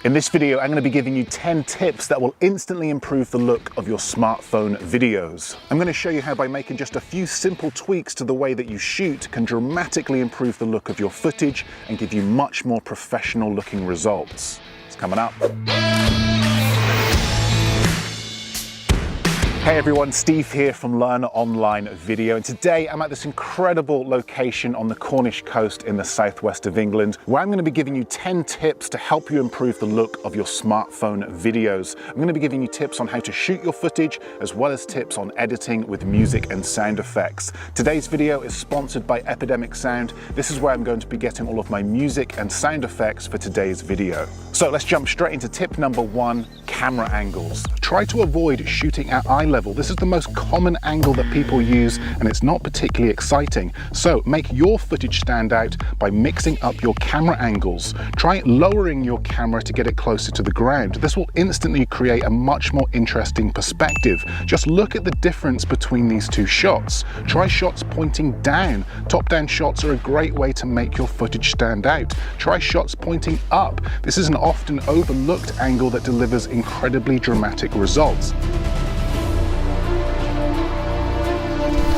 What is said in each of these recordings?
In this video, I'm going to be giving you 10 tips that will instantly improve the look of your smartphone videos. I'm going to show you how by making just a few simple tweaks to the way that you shoot can dramatically improve the look of your footage and give you much more professional looking results. It's coming up. Hey everyone, Steve here from Learn Online Video, and today I'm at this incredible location on the Cornish coast in the southwest of England, where I'm going to be giving you 10 tips to help you improve the look of your smartphone videos. I'm going to be giving you tips on how to shoot your footage, as well as tips on editing with music and sound effects. Today's video is sponsored by Epidemic Sound. This is where I'm going to be getting all of my music and sound effects for today's video. So let's jump straight into tip number 1, camera angles. Try to avoid shooting at eye level. This is the most common angle that people use, and it's not particularly exciting. So make your footage stand out by mixing up your camera angles. Try lowering your camera to get it closer to the ground. This will instantly create a much more interesting perspective. Just look at the difference between these two shots. Try shots pointing down. Top-down shots are a great way to make your footage stand out. Try shots pointing up. This is an often overlooked angle that delivers incredibly dramatic results.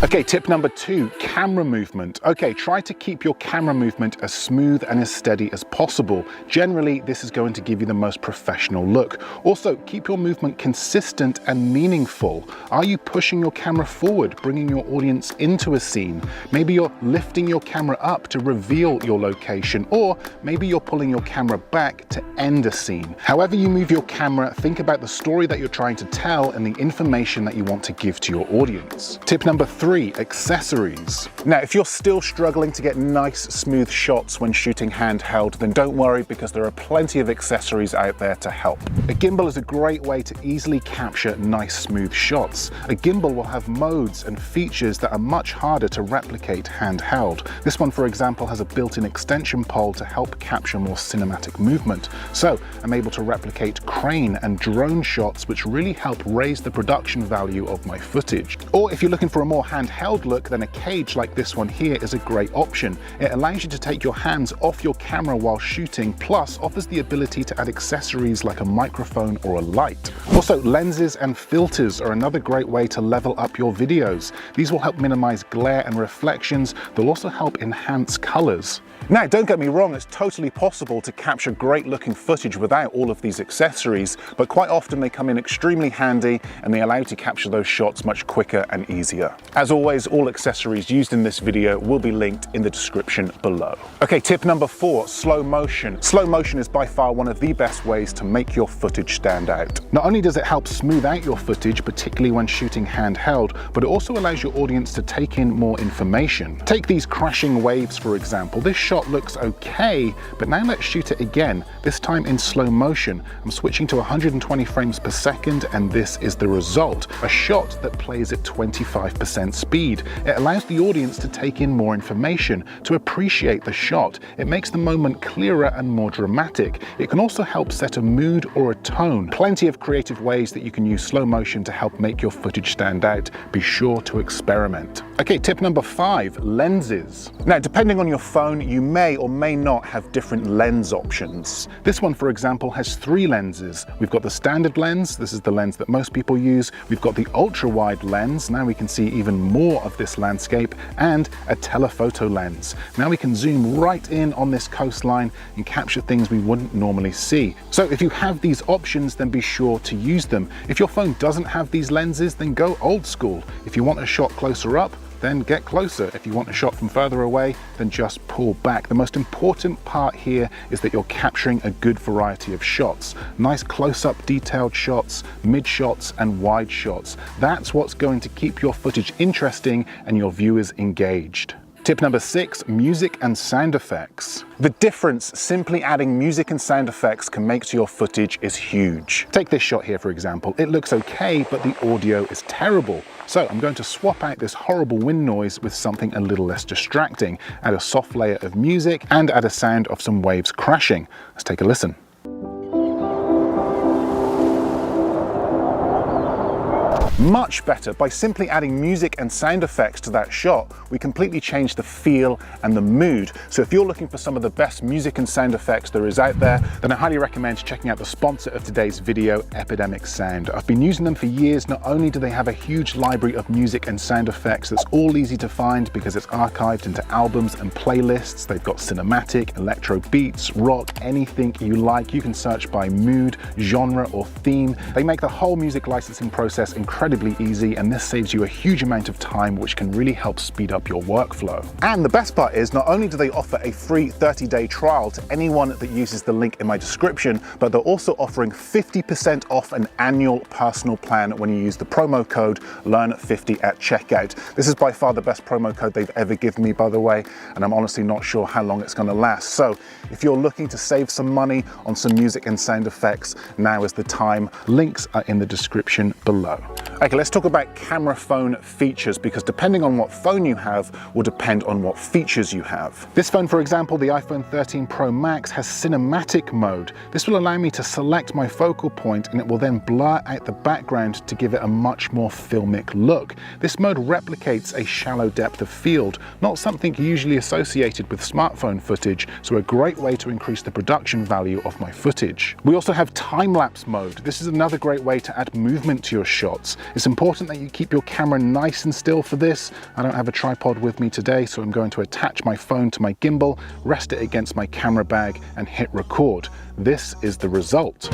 Okay, tip number 2, camera movement. Okay, try to keep your camera movement as smooth and as steady as possible. Generally, this is going to give you the most professional look. Also, keep your movement consistent and meaningful. Are you pushing your camera forward, bringing your audience into a scene? Maybe you're lifting your camera up to reveal your location, or maybe you're pulling your camera back to end a scene. However you move your camera, think about the story that you're trying to tell and the information that you want to give to your audience. Tip number 3, accessories. Now, if you're still struggling to get nice, smooth shots when shooting handheld, then don't worry, because there are plenty of accessories out there to help. A gimbal is a great way to easily capture nice, smooth shots. A gimbal will have modes and features that are much harder to replicate handheld. This one, for example, has a built-in extension pole to help capture more cinematic movement. So I'm able to replicate crane and drone shots, which really help raise the production value of my footage. Or if you're looking for a more handheld look, then a cage like this one here is a great option. It allows you to take your hands off your camera while shooting, plus offers the ability to add accessories like a microphone or a light. Also, lenses and filters are another great way to level up your videos. These will help minimize glare and reflections. They'll also help enhance colors. Now, don't get me wrong, it's totally possible to capture great looking footage without all of these accessories, but quite often they come in extremely handy and they allow you to capture those shots much quicker and easier. As always, all accessories used in this video will be linked in the description below. Okay, tip number 4, slow motion. Slow motion is by far one of the best ways to make your footage stand out. Not only does it help smooth out your footage, particularly when shooting handheld, but it also allows your audience to take in more information. Take these crashing waves, for example. This shot looks okay, but now let's shoot it again, this time in slow motion. I'm switching to 120 frames per second, and this is the result. A shot that plays at 25% speed. It allows the audience to take in more information, to appreciate the shot. It makes the moment clearer and more dramatic. It can also help set a mood or a tone. Plenty of creative ways that you can use slow motion to help make your footage stand out. Be sure to experiment. Okay, tip number 5, lenses. Now, depending on your phone, you may or may not have different lens options. This one, for example, has 3 lenses. We've got the standard lens. This is the lens that most people use. We've got the ultra-wide lens. Now we can see even more of this landscape, and a telephoto lens. Now we can zoom right in on this coastline and capture things we wouldn't normally see. So if you have these options, then be sure to use them. If your phone doesn't have these lenses, then go old school. If you want a shot closer up, then get closer. If you want a shot from further away, then just pull back. The most important part here is that you're capturing a good variety of shots. Nice close-up detailed shots, mid shots, and wide shots. That's what's going to keep your footage interesting and your viewers engaged. Tip number 6, music and sound effects. The difference simply adding music and sound effects can make to your footage is huge. Take this shot here, for example. It looks okay, but the audio is terrible. So I'm going to swap out this horrible wind noise with something a little less distracting, add a soft layer of music, and add a sound of some waves crashing. Let's take a listen. Much better. By simply adding music and sound effects to that shot, we completely change the feel and the mood. So if you're looking for some of the best music and sound effects there is out there, then I highly recommend checking out the sponsor of today's video, Epidemic Sound. I've been using them for years. Not only do they have a huge library of music and sound effects that's all easy to find because it's archived into albums and playlists, they've got cinematic, electro beats, rock, anything you like. You can search by mood, genre, or theme. They make the whole music licensing process incredibly easy, and this saves you a huge amount of time, which can really help speed up your workflow. And the best part is, not only do they offer a free 30-day trial to anyone that uses the link in my description, but they're also offering 50% off an annual personal plan when you use the promo code LEARN50 at checkout. This is by far the best promo code they've ever given me, by the way, and I'm honestly not sure how long it's going to last. So if you're looking to save some money on some music and sound effects, now is the time. Links are in the description below. Okay, let's talk about camera phone features, because depending on what phone you have will depend on what features you have. This phone, for example, the iPhone 13 Pro Max, has cinematic mode. This will allow me to select my focal point and it will then blur out the background to give it a much more filmic look. This mode replicates a shallow depth of field, not something usually associated with smartphone footage, so a great way to increase the production value of my footage. We also have time-lapse mode. This is another great way to add movement to your shots. It's important that you keep your camera nice and still for this. I don't have a tripod with me today, so I'm going to attach my phone to my gimbal, rest it against my camera bag, and hit record. This is the result.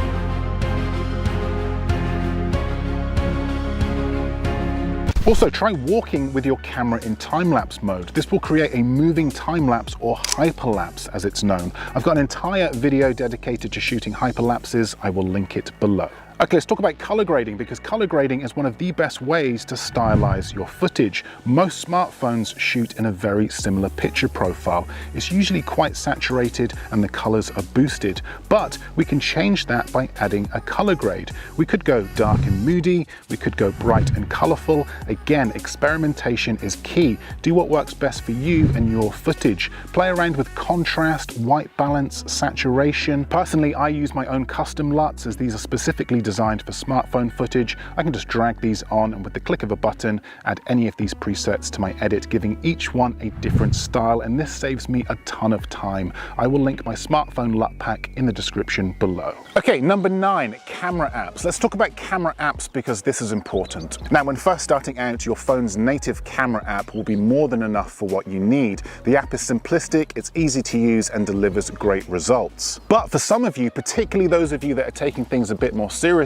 Also, try walking with your camera in time-lapse mode. This will create a moving time-lapse, or hyperlapse as it's known. I've got an entire video dedicated to shooting hyperlapses. I will link it below. Okay, let's talk about color grading, because color grading is one of the best ways to stylize your footage. Most smartphones shoot in a very similar picture profile. It's usually quite saturated and the colors are boosted, but we can change that by adding a color grade. We could go dark and moody, we could go bright and colorful. Again, experimentation is key. Do what works best for you and your footage. Play around with contrast, white balance, saturation. Personally, I use my own custom LUTs, as these are specifically designed for smartphone footage. I can just drag these on and with the click of a button add any of these presets to my edit, giving each one a different style, and this saves me a ton of time. I will link my smartphone LUT pack in the description below. Okay, number 9, camera apps. Let's talk about camera apps because this is important. Now, when first starting out, your phone's native camera app will be more than enough for what you need. The app is simplistic, it's easy to use, and delivers great results. But for some of you, particularly those of you that are taking things a bit more seriously,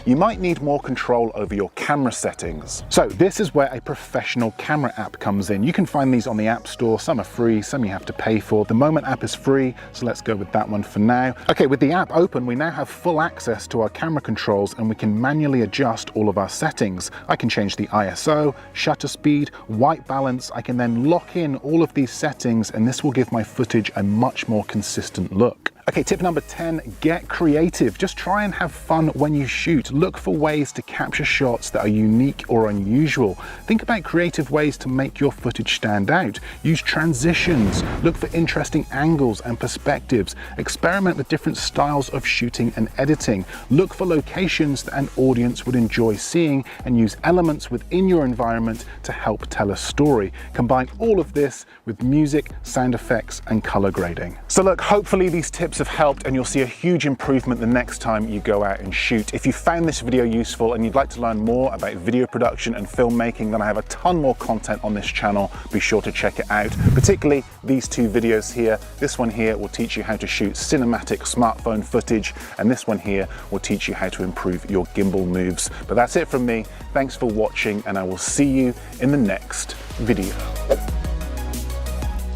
you might need more control over your camera settings. So this is where a professional camera app comes in. You can find these on the App Store. Some are free, some you have to pay for. The Moment app is free, so let's go with that one for now. Okay, with the app open, we now have full access to our camera controls and we can manually adjust all of our settings. I can change the ISO, shutter speed, white balance. I can then lock in all of these settings and this will give my footage a much more consistent look. Okay, tip number 10, get creative. Just try and have fun when you shoot. Look for ways to capture shots that are unique or unusual. Think about creative ways to make your footage stand out. Use transitions, look for interesting angles and perspectives. Experiment with different styles of shooting and editing. Look for locations that an audience would enjoy seeing and use elements within your environment to help tell a story. Combine all of this with music, sound effects, and color grading. So look, hopefully these tips have helped and you'll see a huge improvement the next time you go out and shoot. If you found this video useful and you'd like to learn more about video production and filmmaking, then I have a ton more content on this channel. Be sure to check it out, particularly these 2 videos here. This one here will teach you how to shoot cinematic smartphone footage, and this one here will teach you how to improve your gimbal moves. But that's it from me. Thanks for watching, and I will see you in the next video.